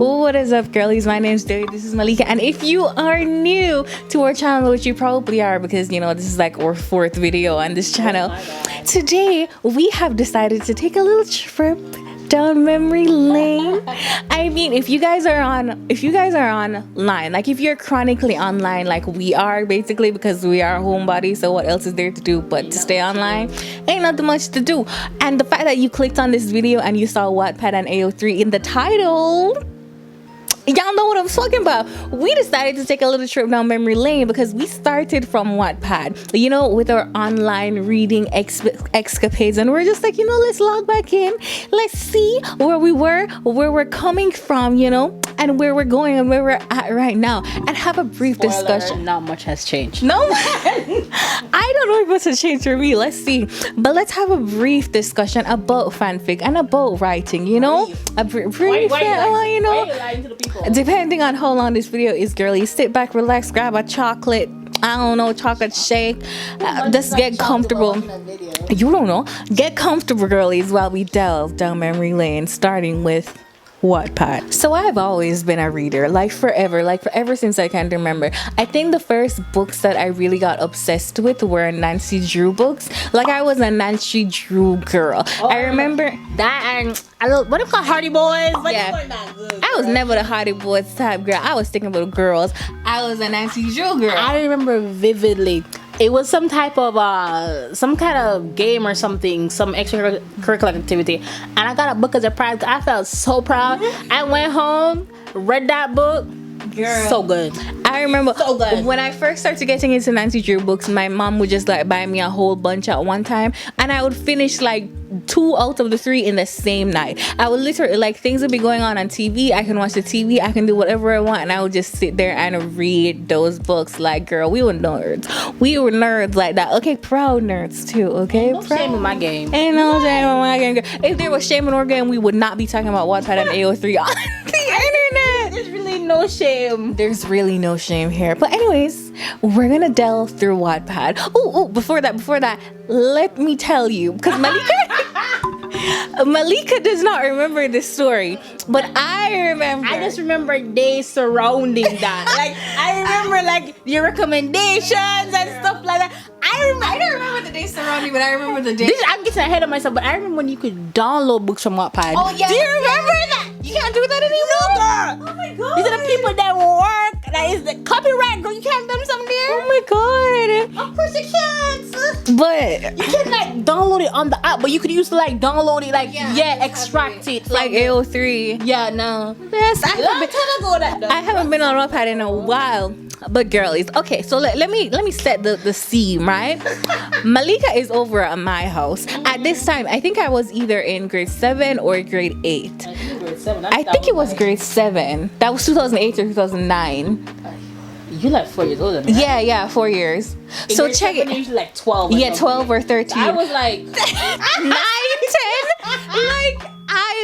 What is up, girlies? My name's Joey. This is Malika, and if you are new to our channel, which you probably are, because this is like our fourth video on this channel, today we have decided to take a little trip down memory lane. I mean, if you guys are online, like if you're chronically online, like we are, basically, because we are homebodies, so what else is there to do but to stay online? Ain't nothing much to do. And the fact that you clicked on this video and you saw Wattpad and AO3 in the title, y'all know what I'm talking about. We decided to take a little trip down memory lane because we started from Wattpad, with our online reading escapades, and we're just like, let's log back in, let's see where we were, where we're coming from, and where we're going and where we're at right now, and have a brief discussion. Not much has changed. No, I don't know what's changed for me. Let's see, but let's have a brief discussion about fanfic and about writing. A brief. Why are you lying to the people? Depending on how long this video is, girlie, sit back, relax, grab a chocolate, chocolate shake, just get comfortable. You don't know. Get comfortable, girlies, while we delve down memory lane, starting with Wattpad. So I've always been a reader, like forever since I can remember. I think the first books that I really got obsessed with were Nancy Drew books. Like, I was a Nancy Drew girl. I remember that, and what do you call Hardy Boys? But yeah, they weren't that good, I was never the Hardy Boys type girl. I was thinking about girls. I was a Nancy Drew girl. I remember vividly. It was some type of some kind of game or something, some extracurricular activity, and I got a book as a prize. I felt so proud. I went home, read that book. Girl, so good. I remember so good. When I first started getting into Nancy Drew books, my mom would just like buy me a whole bunch at one time, and I would finish like 2 out of the 3 in the same night. I would literally, like, things would be going on TV, I can watch the TV, I can do whatever I want, and I would just sit there and read those books. Like, girl, we were nerds like that. Okay, proud nerds too. Okay, no shame in my game. Ain't no shame in my game. If there was shame in our game, we would not be talking about Wattpad and AO3 on the internet. There's really no shame. There's really no shame here. But anyways, we're gonna delve through Wattpad. Oh, before that, let me tell you, because Malika does not remember this story, but I remember. I just remember days surrounding that. Like, I remember like your recommendations and stuff like that. I don't remember the days surrounding, but I remember the days. I'm getting ahead of myself, but I remember when you could download books from Wattpad. Oh yeah. Do you remember that? You can't do that anymore. No, girl. Oh my god. These are the people that work. That is the copyright, girl. You can't do something there. Oh my god. Of course you can't. But you can like download it on the app, but you could use to like download it, like extract it like AO3. Yeah, no. Yes, I haven't been on Wattpad in a while. But girlies, okay, so let me set the scene, right? Malika is over at my house. At this time, I think I was either in grade 7 or grade 8. I think it was grade 7. That was 2008 or 2009. You like 4 years older than me, right? Yeah, 4 years. So check it. Usually like 12. Yeah, 12 or 13. I was like 9, 10.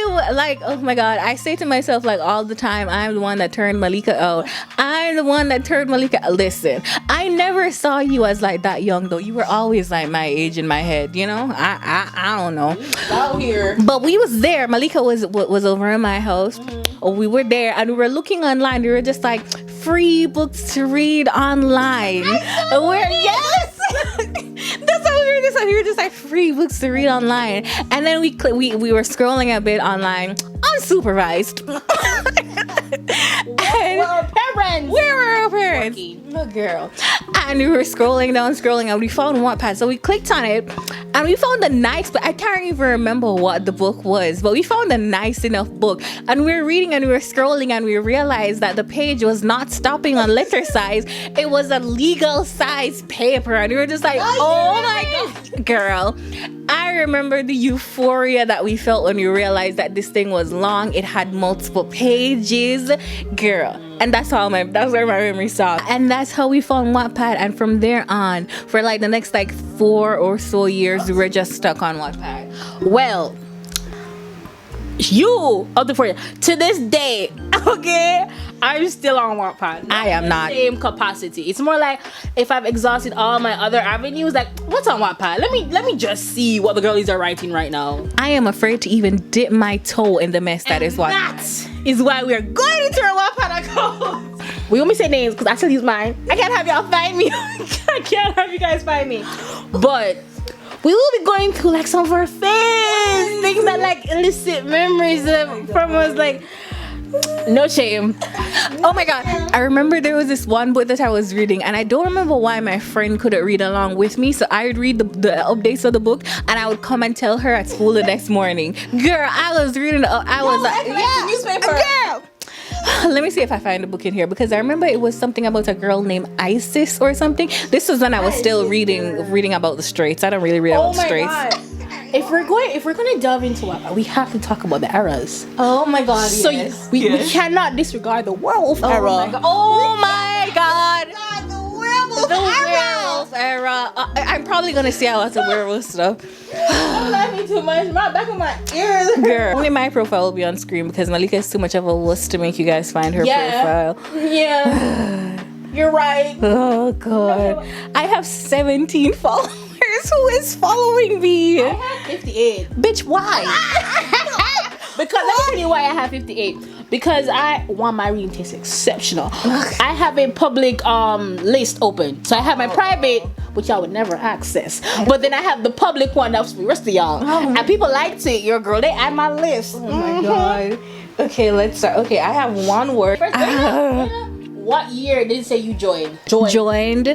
Oh my god, I say to myself like all the time, I'm the one that turned Malika out. Listen, I never saw you as like that young though. You were always like my age in my head, I don't know. Out here. But we was there. Malika was over in my house. We were there and we were looking online. We were just like, free books to read online. Yes. That's how we were just like, like free books to read online. And then we were scrolling a bit online, unsupervised. Where were our parents? No, girl. And we were scrolling down, and we found Wattpad. So we clicked on it, and we found a nice, but I can't even remember what the book was, but we found a nice enough book. And we were reading, and we were scrolling, and we realized that the page was not stopping on letter size. It was a legal size paper. And we were just like, oh my god. Girl, I remember the euphoria that we felt when we realized that this thing was long. It had multiple pages. Girl. And that's where my memory stopped. And that's how we found Wattpad. And from there on, for like the next like 4 or so years, we were just stuck on Wattpad. Well, you of the 4 years to this day, okay, I'm still on Wattpad. I am not. Same capacity. It's more like if I've exhausted all my other avenues, like what's on Wattpad? Let me just see what the girlies are writing right now. I am afraid to even dip my toe in the mess that is what. That is why we are going into our Wattpad account. We won't say names because I still use mine. I can't have y'all find me. I can't have you guys find me. But we will be going through like some of our faves, things that like elicit memories from us, like no shame. Oh my god, I remember there was this one book that I was reading, and I don't remember why my friend couldn't read along with me, so I would read the updates of the book, and I would come and tell her at school the next morning, girl, I was reading I was like, yeah, newspaper. girl. Let me see if I find the book in here, because I remember it was something about a girl named Isis or something. This was when I was still reading about the Straits. I don't really read about the Straits. God. If we're gonna delve into Wattpad, we have to talk about the eras. Oh my god. So yes. we cannot disregard the werewolf era. My god. Oh my god. The The werewolf era. I'm probably gonna see a lot of werewolf stuff. I'm laughing too much. My back of my ears. Girl, only my profile will be on screen because Malika is too much of a wuss to make you guys find her profile. Yeah. You're right. Oh god. I have 17 followers. Who is following me? I have 58. Bitch, why? Because let me tell you why I have 58. Because I want my reading taste exceptional. I have a public list open. So I have my private, which y'all would never access. But then I have the public one that's for the rest of y'all. And people liked it. Your girl, they add my list. Oh my god. Okay, let's start. Okay, I have one word. What year did it say you joined? Joined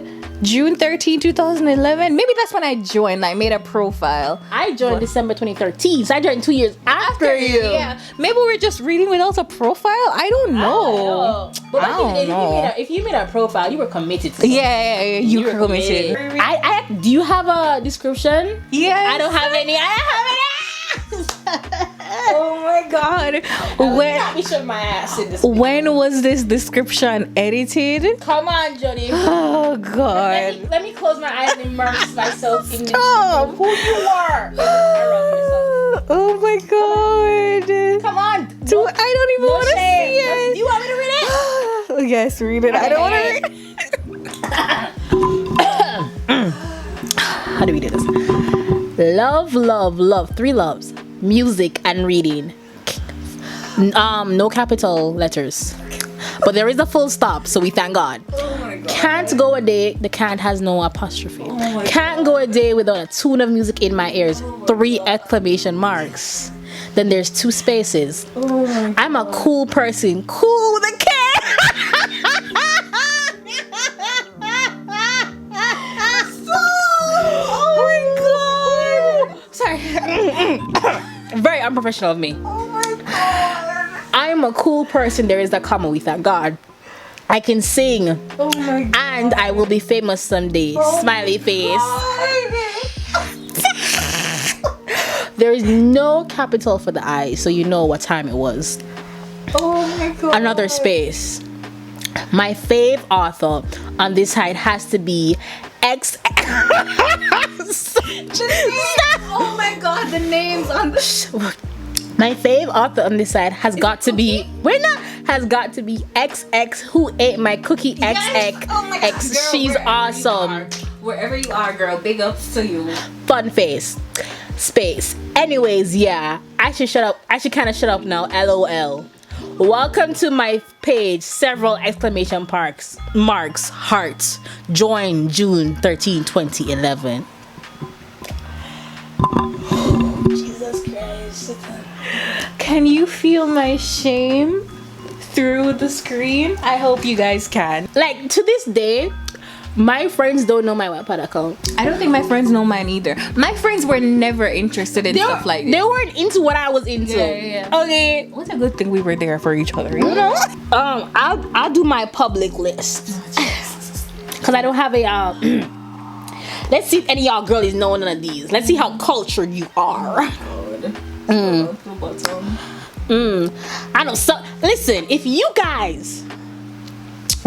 June 13, 2011. Maybe that's when I joined. I made a profile. I joined December 2013. So I joined 2 years after you. Yeah. Maybe we're just reading without a profile. I don't know. But I don't know. if you made a profile, you were committed to something. Yeah, you were committed. I do you have a description? Yes. I don't have any. I don't have any. Oh my god. Let me show my ass in this. When was this description edited? Come on, Jody. Oh god. Let me close my eyes and immerse myself in Stop. who you are. Oh my god. Come on. I don't even want to see it. Do you want me to read it? Oh, yes, read it. I don't want to read it. How do we do this? Love, love, love. 3 loves. Music and reading. No capital letters. But there is a full stop, so we thank God. Oh my god. Can't go a day, the can't has no apostrophe. Can't go a day without a tune of music in my ears. 3 exclamation marks. Then there's 2 spaces. Oh my god. I'm a cool person. Cool with a K. Oh my god. Sorry. Very unprofessional of me. Oh my god. I'm a cool person. There is that comma, we thank God. I can sing. Oh my god. And I will be famous someday. Smiley face. There is no capital for the I, so you know what time it was. Oh my god. Another space. My fave author on this side has to be X. Oh my god, the names on the My fave author on this side has got to be has got to be XX who ate my cookie XX. Oh my god. X. Girl, She's awesome. Wherever you are, girl, big ups to you. Fun face. Space. Anyways, yeah. I should shut up. I should kind of shut up now. LOL. Welcome to my page. Several exclamation marks. Hearts. Join June 13, 2011. Jesus Christ. Can you feel my shame through the screen? I hope you guys can. Like, to this day, my friends don't know my Wattpad account. I don't think my friends know mine either. My friends were never interested in stuff like this. They weren't into what I was into. Yeah. Okay. What's a good thing we were there for each other, you know? I'll do my public list. Cause I don't have a let's see if any of y'all girlies know none of these. Let's see how cultured you are. I know. So listen, if you guys,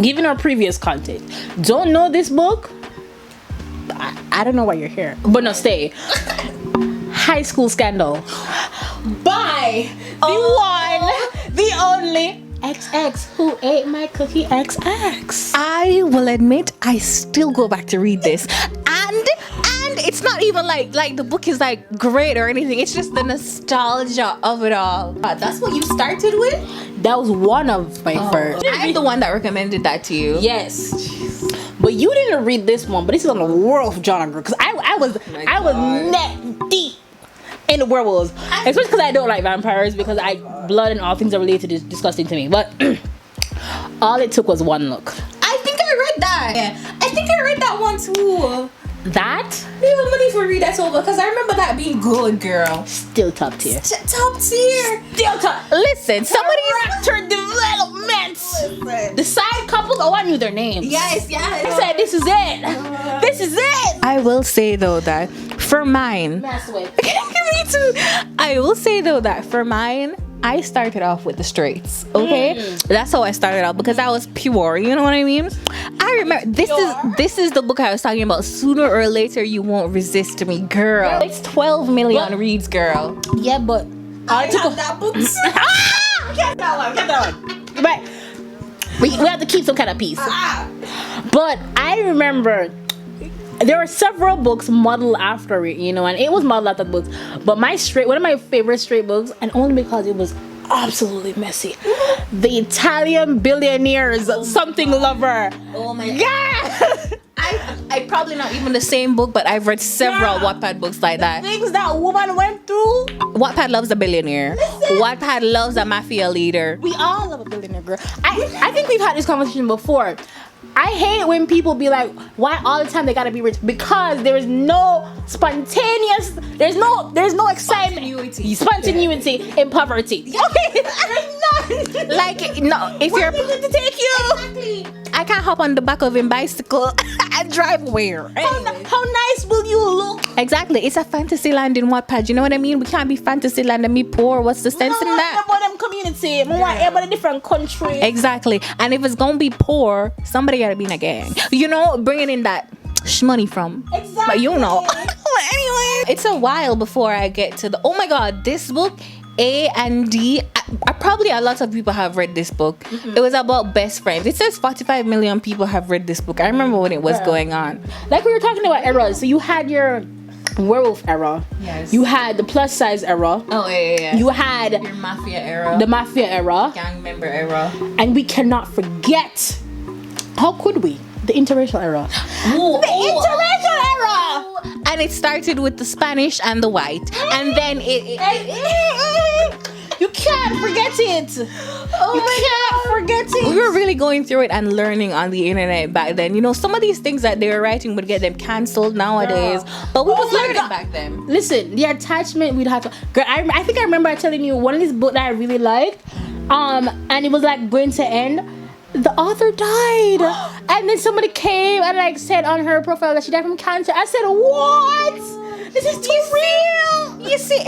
given our previous content, don't know this book, I don't know why you're here. But no, stay. High School Scandal. by the one, the only XX who ate my cookie XX. I will admit, I still go back to read this, and it's not even like the book is like great or anything. It's just the nostalgia of it all. That's what you started with. That was one of my first. I'm the one that recommended that to you. Yes. But you didn't read this one, but this is on the world of genre because I was neck deep in the werewolves, especially because I don't like vampires because blood and all things are related is disgusting to me. But all it took was one look. I think I read that. Yeah. I think I read that one too. That Do you have money for read that over? Because I remember that being good, girl. still top tier. Top tier. Still top. Listen, Character development. The side couple. Oh, I knew their names. Yes. I said, "This is it. This is it." I will say though that for mine, Mess with. me too. I will say though that for mine, I started off with the straights. Okay, that's how I started out because I was pure. You know what I mean? I remember this is the book I was talking about. Sooner or later, you won't resist me, girl. It's 12 million reads, girl. Yeah, but I have that book. Get that one. But we have to keep some kind of peace. But I remember there were several books modeled after it, and it was modeled after the books. But one of my favorite straight books, and only because it was absolutely messy, The Italian Billionaires Something Lover. Oh my god. I probably not even the same book, but I've read several Wattpad books like that. Things that woman went through. Wattpad loves a billionaire. Wattpad loves a mafia leader. We all love a billionaire girl. I think we've had this conversation before. I hate when people be like, why all the time they gotta be rich? Because there is no spontaneous, there's no excitement, spontaneity in poverty. Okay, there's none. Like, no, if you're to take you. Exactly. I can't hop on the back of a bicycle and drive where. How nice will you look? Exactly, it's a fantasy land in Wattpad. You know what I mean? We can't be fantasy land and be poor. What's the sense in that? About them community, want everybody different country. Exactly, and if it's gonna be poor, somebody gotta be in a gang. Bringing in that money from. Exactly. But anyway, it's a while before I get to the. Oh my god, this book. A and D. Probably a lot of people have read this book. It was about best friends. It says 45 million people have read this book. I remember when it was going on. Like we were talking about eras. So you had your werewolf era. Yes. You had the plus size era. Oh yeah. You had your mafia era. The mafia era. Gang member era. And we cannot forget. How could we? The interracial era. Interracial era. And it started with the Spanish and the white, and then you can't forget it. You can't forget it. We were really going through it and learning on the internet back then. Some of these things that they were writing would get them cancelled nowadays, but we was learning back then. Listen, the attachment we'd have to. Girl, I think I remember telling you one of these books that I really liked, and it was like going to end. The author died, and then somebody came and said on her profile that she died from cancer. I said, "What? This is too real." You see,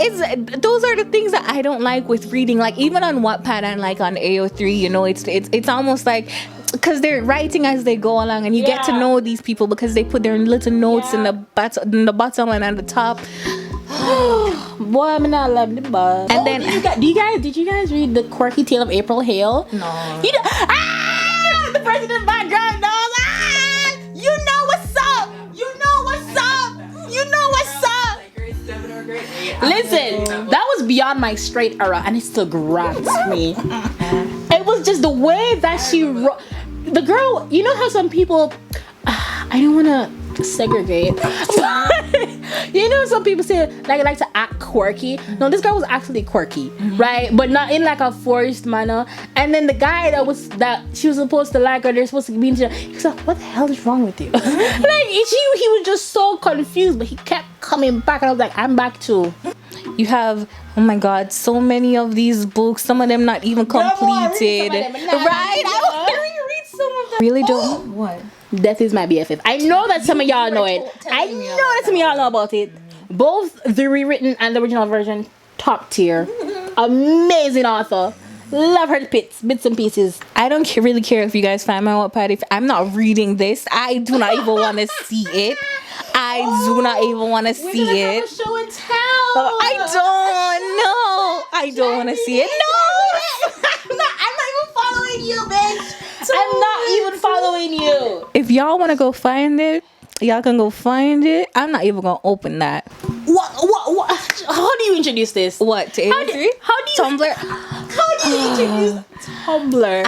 those are the things that I don't like with reading. Like even on Wattpad and on AO3, it's almost like because they're writing as they go along, and you get to know these people because they put their little notes in the bottom and at the top. Boy, I'm not loving the buzz. And then did you guys read The Quirky Tale of April Hale? No. The president background dog. You know what's up. Listen, that was beyond my straight era, and it still grabs me. It was just the way that she wrote. The girl, you know how some people. I don't want to segregate. Some people say like to act quirky. No, this girl was actually quirky, right? But not in a forced manner. And then the guy that she was supposed to like, or they're supposed to be into, he was like, "What the hell is wrong with you?" He was just so confused, but he kept coming back, and I was like, "I'm back too." You have, oh my god, so many of these books. Some of them not even completed. Right? I want to reread some of them. Really don't. What? Death is my BFF. I know that some of y'all know it. I know that some of y'all know about it. Both the rewritten and the original version, top tier. Amazing author. Love her bits and pieces. I don't really care if you guys find my Wattpad. If I'm not reading this, I do not even want to see it. I do not even want to see it. Show and tell. I don't know. I don't want to see it. No. I'm not even following you, bitch. I'm not even following you. If y'all want to go find it, y'all can go find it. I'm not even gonna open that. What? How do you introduce this? What to How do you Tumblr? How do you introduce Tumblr?